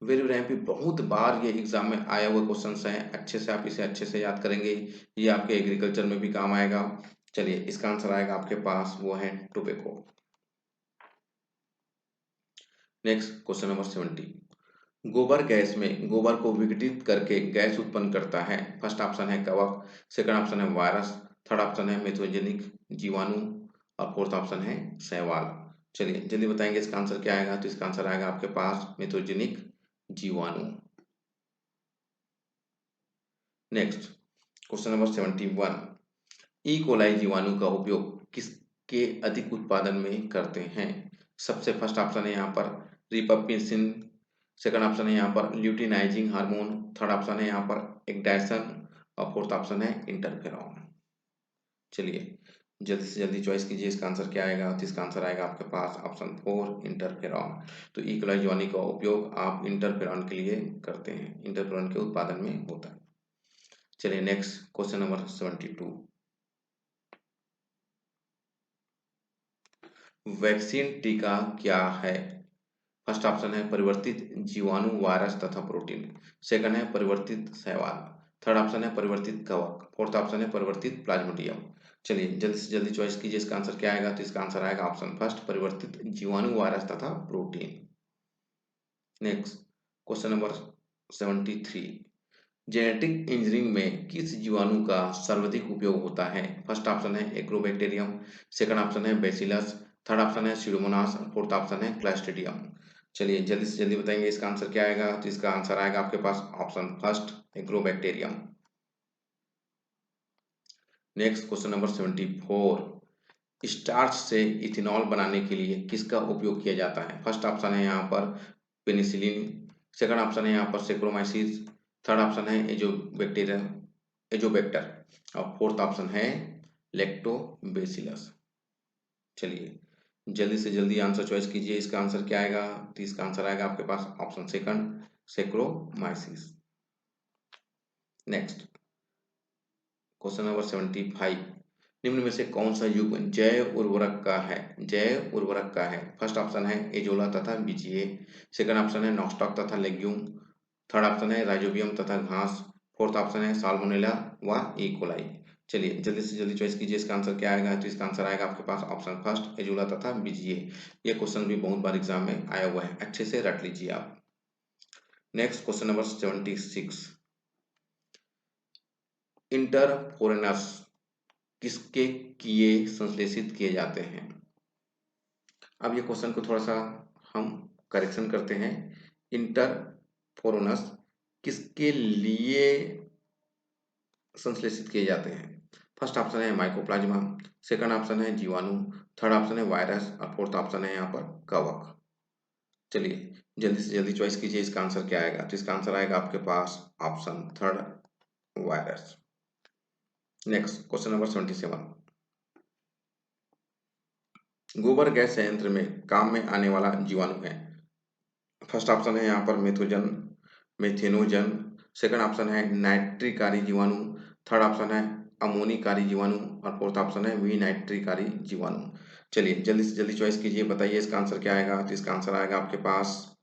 वेरी वेरी बहुत बार ये एग्जाम में आया हुआ क्वेश्चन है, अच्छे से आप इसे अच्छे से याद करेंगे, ये आपके एग्रीकल्चर में भी काम आएगा। चलिए इसका आंसर आएगा आपके पास, वो है टोबैको। नेक्स्ट क्वेश्चन नंबर 70, गोबर गैस में गोबर को विघटित करके गैस उत्पन्न करता है। फर्स्ट ऑप्शन है कवक, सेकंड ऑप्शन है वायरस, थर्ड ऑप्शन है मेथोजेनिक जीवाणु और फोर्थ ऑप्शन है शैवाल। चलिए जल्दी बताएंगे इसका आंसर क्या आएगा। तो इसका आंसर आएगा आपके पास मेथोजेनिक जीवाणु। Next question number 71, E coli जीवाणु का उपयोग किसके अधिक उत्पादन में करते हैं? सबसे फर्स्ट ऑप्शन है यहाँ पर रिपप्सिन, सेकंड ऑप्शन है यहाँ पर ल्यूटिनाइजिंग हार्मोन, थर्ड ऑप्शन है यहाँ पर एक्डाइसन और फोर्थ ऑप्शन है इंटरफेरॉन। चलिए जल्दी से जल्दी चॉइस कीजिए इसका आंसर क्या आएगा। तो इसका आंसर आएगा आपके पास ऑप्शन फोर, इंटरफेरॉन। तो ई कोलाई जीवाणु का उपयोग आप इंटरफेरॉन के लिए करते हैं, इंटरफेरॉन के उत्पादन में होता है। चलिए नेक्स्ट क्वेश्चन नंबर 72, वैक्सीन टीका क्या है? फर्स्ट ऑप्शन है परिवर्तित जीवाणु वायरस तथा प्रोटीन, सेकंड है परिवर्तित शैवाल, थर्ड ऑप्शन है परिवर्तित कवक, फोर्थ ऑप्शन है परिवर्तित प्लाज्मोडियम। चलिए जल्दी से जल्दी चॉइस कीजिए इसका आंसर क्या आएगा। तो इसका आंसर आएगा ऑप्शन फर्स्ट, परिवर्तित जीवाणु वायरस तथा protein. Next question number 73, genetic engineering में किस जीवाणु का सर्वाधिक उपयोग होता है? फर्स्ट ऑप्शन है एग्रोबैक्टीरियम, सेकंड ऑप्शन है बेसिलस, थर्ड ऑप्शन है स्यूडोमोनास और फोर्थ ऑप्शन है क्लस्ट्रिडियम। चलिए जल्दी से जल्दी बताएंगे इसका आंसर क्या आएगा। तो इसका आंसर आएगा आपके पास option first, Agrobacterium. Next question number 74, starch से इथेनॉल बनाने के लिए किसका उपयोग किया जाता है? फर्स्ट ऑप्शन है यहाँ पर पेनिसिलिन, सेकंड ऑप्शन है यहाँ पर सेक्रोमाइसिस, थर्ड ऑप्शन है एजोबैक्टीरिया एजोबैक्टर और फोर्थ ऑप्शन है लैक्टोबैसिलस। चलिए जल्दी से जल्दी आंसर चॉइस कीजिए इसका आंसर क्या आएगा। तो इसका आंसर आएगा आपके पास option second, Saccharomyces. Next question number 75, निम्न में से कौन सा युग्म जैव उर्वरक का है? जैव उर्वरक का है, फर्स्ट ऑप्शन है एजोला तथा बीजीए, सेकंड ऑप्शन है नॉक्सटॉक तथा लेग्यूम, थर्ड ऑप्शन है राइजोबियम तथा घास, फोर्थ ऑप्शन है साल्मोनेला व ई कोलाई। चलिए जल्दी से जल्दी चॉइस कीजिए इसका आंसर क्या आएगा। तो इसका आंसर आएगा आपके पास ऑप्शन फर्स्ट, एजोला तथा बीजीए। ये क्वेश्चन भी बहुत बार एग्जाम में आया हुआ है, अच्छे से रट लीजिए आप। नेक्स्ट क्वेश्चन नंबर 76, इंटरफोरेनस किसके किए संश्लेषित किए जाते हैं? अब ये क्वेश्चन को थोड़ा सा हम करेक्शन करते हैं। इंटरफोरनस किसके लिए संश्लेषित किए जाते हैं? फर्स्ट ऑप्शन है माइकोप्लाज्मा, सेकंड ऑप्शन है जीवाणु, थर्ड ऑप्शन है वायरस और फोर्थ ऑप्शन है यहाँ पर कवक। चलिए जल्दी से जल्दी चॉइस कीजिए इसका आंसर क्या आएगा। तो इसका आंसर आएगा आपके पास option third, virus. Next question number 77, गोबर गैस संयंत्र में काम में आने वाला जीवाणु है। फर्स्ट ऑप्शन है यहाँ पर मेथोजन, मेथेनोजन। सेकंड ऑप्शन है नाइट्रिकारी जीवाणु। थर्ड ऑप्शन है अमोनिकारी जीवाणु और फोर्थ ऑप्शन है विनाइट्रिकारी जीवाणु। चलिए जल्दी से जल्दी चॉइस कीजिए, बताइए इसका आंसर क्या आएगा। तो इसका आंसर आएगा आपके पास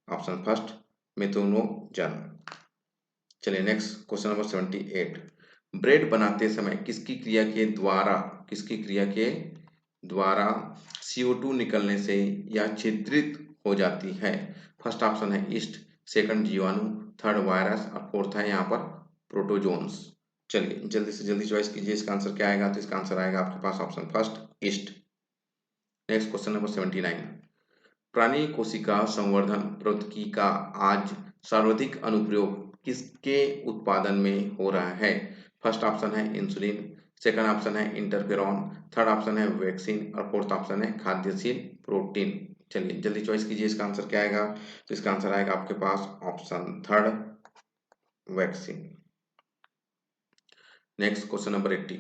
ऑप्शन फर्स्ट मेथोनोजन। चलिए नेक्स्ट क्वेश्चन नंबर 78। ब्रेड बनाते समय किसकी क्रिया के द्वारा CO2 निकलने से या छिद्रित हो जाती है। फर्स्ट ऑप्शन है ईस्ट, सेकंड जीवाणु, थर्ड वायरस और फोर्थ है यहाँ पर प्रोटोजोन्स। चलिए जल्दी से जल्दी चॉइस कीजिए, इसका आंसर क्या आएगा। तो इसका आंसर आएगा आपके पास option first yeast. Next question number 79। प्राणी कोशिका संवर्धन प्रौद्योगिकी का आज सर्वाधिक अनुप्रयोग किसके उत्पादन में हो रहा है। फर्स्ट ऑप्शन है इंसुलिन, सेकंड ऑप्शन है इंटरफेरॉन, थर्ड ऑप्शन है वैक्सीन और फोर्थ ऑप्शन है खाद्यशील प्रोटीन। चलिए जल्दी चॉइस कीजिए, इसका आंसर क्या आएगा। तो इसका आंसर आएगा आपके पास option third vaccine. Next question number 80।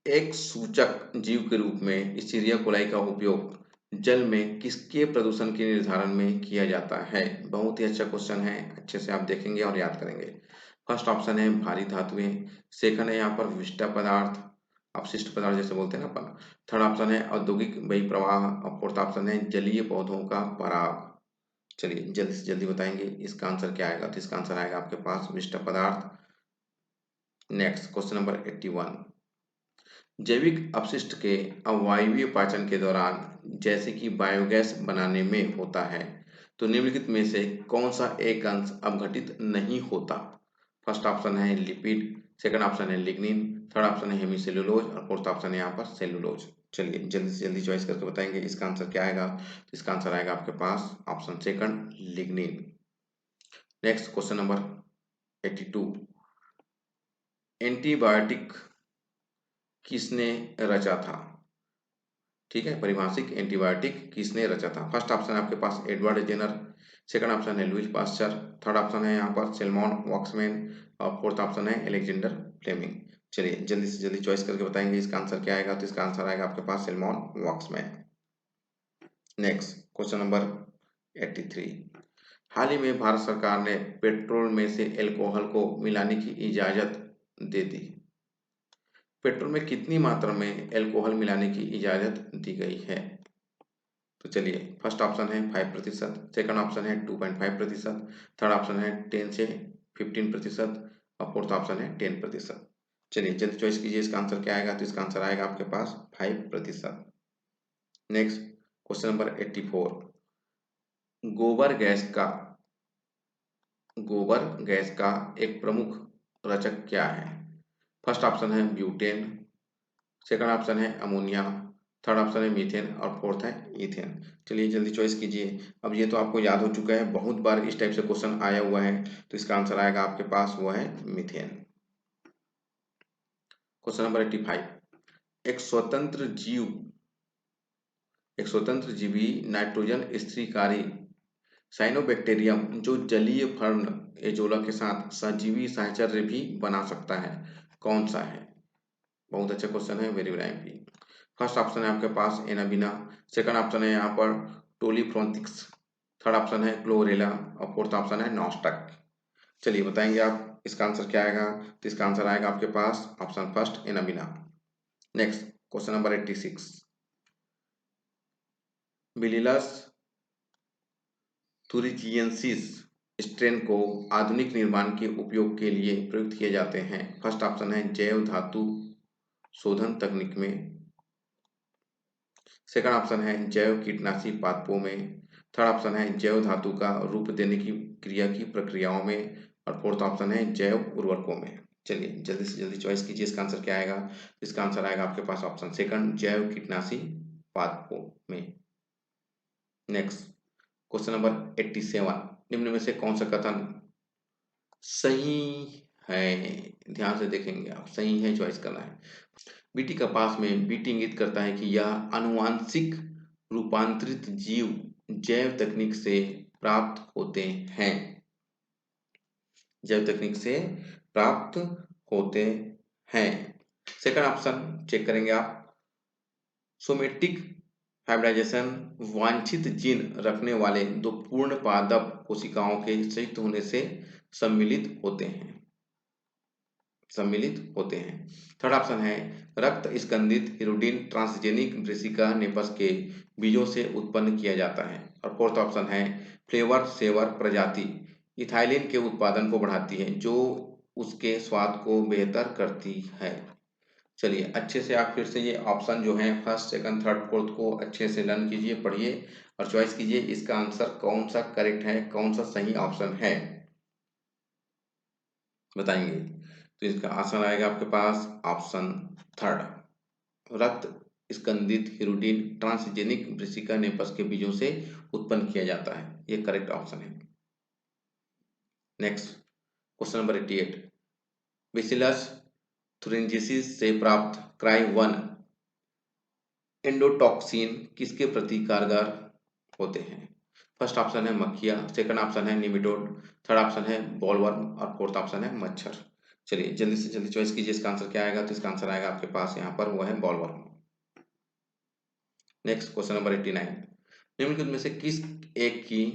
एक सूचक जीव के रूप में स्टीरिया कोलाई का उपयोग जल में किसके प्रदूषण के निर्धारण में किया जाता है। बहुत ही अच्छा क्वेश्चन है, अच्छे से आप देखेंगे और याद करेंगे। फर्स्ट ऑप्शन है भारी धातुएं, सेकंड है यहाँ पर विशिष्ट पदार्थ, अपशिष्ट पदार्थ जैसे बोलते हैं ना अपन, थर्ड ऑप्शन है औद्योगिक बहिर्प्रवाह और फोर्थ ऑप्शन है जलीय पौधों का पराग। चलिए जल्दी से जल्दी बताएंगे इसका आंसर क्या आएगा। तो इसका आंसर आएगा आपके पास विशिष्ट पदार्थ। Next question number 81। जैविक अपशिष्ट के अवायवीय पाचन के दौरान जैसे कि बायोगैस बनाने में होता है, तो निम्नलिखित में से कौन सा एक अंश अपघटित नहीं होता। फर्स्ट ऑप्शन है लिपिड, सेकंड ऑप्शन है लिग्निन, थर्ड ऑप्शन है हेमीसेलुलोज और फोर्थ ऑप्शन है यहाँ पर सेलुलोज। चलिए जल्दी से जल्दी चॉइस करके बताएंगे इसका आंसर क्या आएगा। तो इसका आंसर आएगा आपके पास option second lignin. Next question number 82। Antibiotic किसने रचा था। ठीक है, परिभाषिक एंटीबायोटिक किसने रचा था। फर्स्ट ऑप्शन है आपके पास एडवर्ड जेनर, सेकंड ऑप्शन है लुईस पास्चर, थर्ड ऑप्शन है यहाँ पर सेल्मॉन वॉक्समैन और फोर्थ ऑप्शन है अलेक्जेंडर फ्लेमिंग। चलिए जल्दी से जल्दी चॉइस करके बताएंगे इसका आंसर क्या आएगा। तो इसका आंसर आएगा आपके पास सेल्मॉन वॉक्समैन। Next question number 83। हाल ही में भारत सरकार ने पेट्रोल में से अल्कोहल को मिलाने की इजाजत दे दी। पेट्रोल में कितनी मात्रा में अल्कोहल मिलाने की इजाजत दी गई है। तो चलिए फर्स्ट ऑप्शन है 5%, सेकंड ऑप्शन है 2.5%, थर्ड ऑप्शन है 10 से 15% और फोर्थ ऑप्शन है 10%। चलिए जल्दी चॉइस कीजिए, इसका आंसर क्या आएगा। तो इसका आंसर आएगा आपके पास 5%। Next question number 84। गोबर गैस का एक प्रमुख रचक क्या है। फर्स्ट ऑप्शन है ब्यूटेन, सेकंड ऑप्शन है अमोनिया, थर्ड ऑप्शन है मीथेन और फोर्थ है इथेन। चलिए जल्दी चॉइस कीजिए। अब ये तो आपको याद हो चुका है, बहुत बार इस टाइप से क्वेश्चन आया हुआ है। तो इसका आंसर आएगा आपके पास वो है मीथेन। Question number 85। एक स्वतंत्र जीवी नाइट्रोजन स्थिरीकारी साइनोबैक्टीरियम जो जलीय फर्न एजोला के साथ सजीवी साहचर्य भी बना सकता है, कौन सा है। बहुत अच्छा क्वेश्चन है, वेरी वेरी। फर्स्ट ऑप्शन है आपके पास एनाबिना, सेकंड ऑप्शन है यहाँ पर टोलीफ्रोंथिक्स, थर्ड ऑप्शन है क्लोरेला और फोर्थ ऑप्शन है नॉस्टक। चलिए बताएंगे आप इसका आंसर क्या आएगा। तो इसका आंसर आएगा आपके पास option first Anabaena. Next question number 86। Bacillus thuringiensis strain को आधुनिक निर्माण के उपयोग के लिए प्रयुक्त किए जाते हैं। फर्स्ट ऑप्शन है जैव धातु शोधन तकनीक में, सेकंड ऑप्शन है जैव कीटनाशी पादपों में, थर्ड ऑप्शन है जैव धातु का रूप देने की क्रिया की प्रक्रियाओं में और फोर्थ ऑप्शन है जैव उर्वरकों में। चलिए जल्दी से जल्दी चॉइस कीजिए, इसका आंसर क्या आएगा। इसका आंसर आएगा आपके पास ऑप्शन सेकंड जैव कीटनाशी पादपों में। Next question number 87। निम्न में से कौन सा कथन सही है। ध्यान से देखेंगे आप, सही है चॉइस करना है। बीटी कपास में बीटी इंगित करता है कि यह आनुवांशिक रूपांतरित जीव जैव तकनीक से प्राप्त होते हैं। जैव तकनीक से प्राप्त होते हैं। सेकंड ऑप्शन चेक करेंगे आप, सोमेटिक हाइब्रिडाइजेशन वांछित जीन रखने वाले दो पूर्ण पादप कोशिकाओं के संयुक्त होने से सम्मिलित होते हैं। थर्ड ऑप्शन है रक्त स्कंदित हिरुडिन ट्रांसजेनिक ब्रेसिका नेपस के बीजों से उत्पन्न किया जाता है। और फोर्थ ऑप्शन है फ्लेवर सेवर प्रजाति इथाइलिन के उत्पादन को बढ़ाती है जो उसके स्वाद को बेहतर करती है। चलिए अच्छे से आप फिर से ये ऑप्शन जो है फर्स्ट सेकंड थर्ड फोर्थ को अच्छे से लर्न कीजिए, पढ़िए और चॉइस कीजिए इसका आंसर कौन सा करेक्ट है, कौन सा सही ऑप्शन है बताएंगे। तो इसका आंसर आएगा आपके पास ऑप्शन थर्ड, रक्त स्कंदित हिरुडिन ट्रांसजेनिक ब्रेसिका नेपस के बीजों से उत्पन्न किया जाता है, ये करेक्ट ऑप्शन है। नेक्स्ट क्वेश्चन नंबर 88, बेसिलस थुरिंजिसिस से प्राप्त क्राई-1 एंडोटॉक्सिन किसके प्रति कारगर होते हैं। फर्स्ट ऑप्शन है मक्खिया, सेकंड ऑप्शन है निमेटोड, थर्ड ऑप्शन है बॉलवर्म और फोर्थ ऑप्शन है मच्छर। चलिए जल्दी से जल्दी चॉइस कीजिए इसका आंसर क्या आएगा। तो इसका आंसर आएगा आपके पास यहाँ पर वो है बॉलवर्म। नेक्स्ट क्वेश्चन नंबर 89, निम्नलिखित में से किस एक की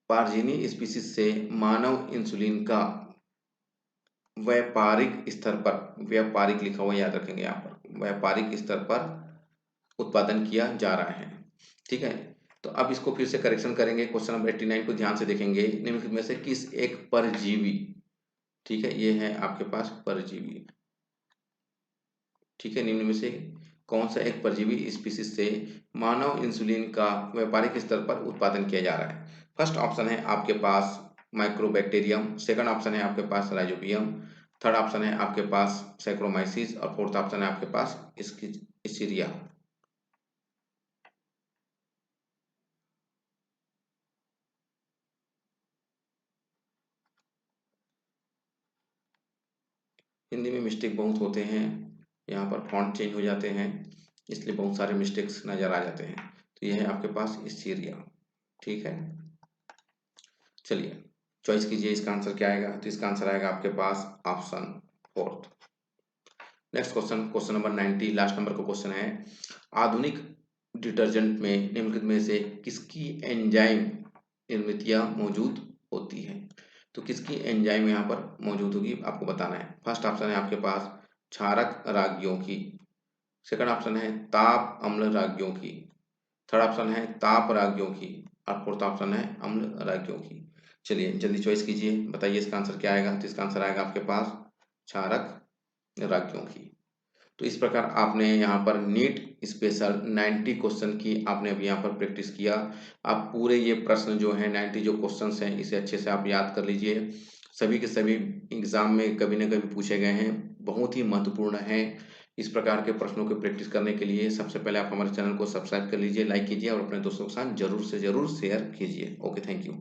पारजीनी स्पीसीज से मानव इंसुलिन का व्यापारिक स्तर पर, व्यापारिक लिखा हुआ याद रखेंगे यहाँ पर, व्यापारिक स्तर पर उत्पादन किया जा रहा है। ठीक है, तो अब इसको फिर से करेक्शन करेंगे। क्वेश्चन नंबर 89 को ध्यान से देखेंगे, निम्नलिखित में से किस एक परजीवी, ठीक है ये है आपके पास परजीवी, ठीक है, निम्न में से कौन सा एक परजीवी स्पीसीज से मानव इंसुलिन का व्यापारिक स्तर पर उत्पादन किया जा रहा है। फर्स्ट ऑप्शन है आपके पास माइक्रोबैक्टीरियम, सेकंड ऑप्शन है आपके पास राइजोबियम, थर्ड ऑप्शन है आपके पास सैक्रोमाइसिस और फोर्थ ऑप्शन है आपके पास इस्चीरिया। हिंदी में मिस्टेक बहुत होते हैं, यहाँ पर फॉन्ट चेंज हो जाते हैं इसलिए बहुत सारे मिस्टेक्स नजर आ जाते हैं। तो यह है आपके पास इस्चीरिया, ठीक है। चलिए चॉइस कीजिए इसका आंसर क्या आएगा। तो इसका आंसर आएगा आपके पास option fourth. Next question, question number 90, last number का क्वेश्चन है, आधुनिक डिटर्जेंट में निम्नलिखित में से किसकी एंजाइम निर्मितियां मौजूद होती है। तो किसकी एंजाइम यहाँ पर मौजूद होगी आपको बताना है। फर्स्ट ऑप्शन है आपके पास क्षारक रागियों की, सेकंड ऑप्शन है ताप अम्ल रागियों की, थर्ड ऑप्शन है ताप रागियों की और फोर्थ ऑप्शन है अम्ल रागियों की। चलिए जल्दी चॉइस कीजिए, बताइए इसका आंसर क्या आएगा। तो इसका आंसर आएगा आपके पास क्षारक रागियों की। तो इस प्रकार आपने यहाँ पर नीट स्पेशल 90 क्वेश्चन की आपने अभी यहाँ पर प्रैक्टिस किया। आप पूरे ये प्रश्न जो है 90 जो क्वेश्चंस हैं इसे अच्छे से आप याद कर लीजिए, सभी के सभी एग्जाम में कभी न कभी पूछे गए हैं, बहुत ही महत्वपूर्ण है। इस प्रकार के प्रश्नों की प्रैक्टिस करने के लिए सबसे पहले आप हमारे चैनल को सब्सक्राइब कर लीजिए, लाइक कीजिए और अपने दोस्तों के साथ जरूर से जरूर शेयर कीजिए। Okay, thank you.